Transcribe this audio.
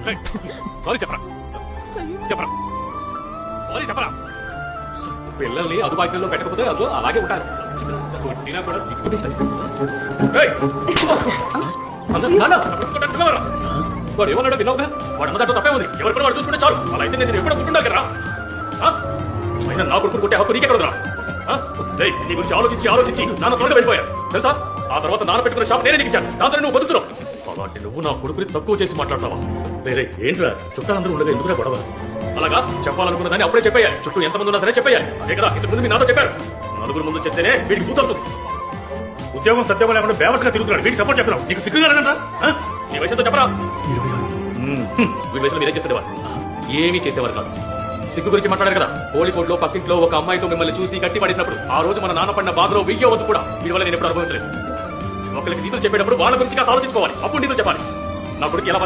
sorry చెప్పరా చెప్పరా sorry చెప్పరా పిల్లల్ని అదుబాధ్యంలో పెట్టకపోతే అదో అలాగే ఉంటారు కొట్టినా కూడా సిగ్గు వాడు ఏమన్నాడో విన్నావుగా వాడు అన్నదాంట్లో తప్పే ఉంది ఎవరు కూడా వాడు చూసుకుంటే చాలు అలా అయితే నేను ఎప్పుడో కుట్టుండా కదా అయినా నా కొడుకు కొట్టే హక్కు నీకెక్కడరా నీ గురించి ఆలోచించి నాన్న త్వరగా వెళ్ళిపోయాను తెలుసా ఆ తర్వాత నాన్న పెట్టుకున్న షాప్ నేనే నీకు ఇచ్చాను దాంతో నువ్వు బతుకుతున్నావు అలాంటి నువ్వు నా కొడుకుని తక్కువ చేసి మాట్లాడతావా వేరే ఏంట్రా చుట్టాలందరూ ఉండగా ఎందుకురా గొడవ అలాగా చెప్పాలనుకున్న దాన్ని అప్పుడే చెప్పేయాలి చుట్టూ ఎంతమంది ఉన్నా సరే చెప్పేయాలి అదే కదా ఇంతకుముందు మీ నాతో చెప్పారు నలుగురు ముందు చెప్తేనే వీడికి పూర్తవుతుంది ఉద్యోగం సత్యం లేకుండా బేవస్గా తిరుగుతున్నాడు వీడికి సపోర్ట్ చేస్తున్నావు నీకు సిగ్గుగా నీ వయసుతో చెప్పరా వీడి వయసులో మీరేం చేస్తుండేవారు ఏమీ చేసేవారు కాదు సిగ్గు గురించి మాట్లాడారు కదా కోడికోడ్లో పక్కింట్లో ఒక అమ్మాయితో మిమ్మల్ని చూసి గట్టి పడినప్పుడు ఆ రోజు మన నాన్న పడిన బాధలో వెయ్యవద్దు కూడా వీడి వల్ల నేను ఎప్పుడు అనుభవించలేదు ఒకరికి నీతులు చెప్పేటప్పుడు వాళ్ళ గురించి కాస్త ఆలోచించుకోవాలి అప్పుడు నీతులు చెప్పాలి నా కొడుకు ఎలా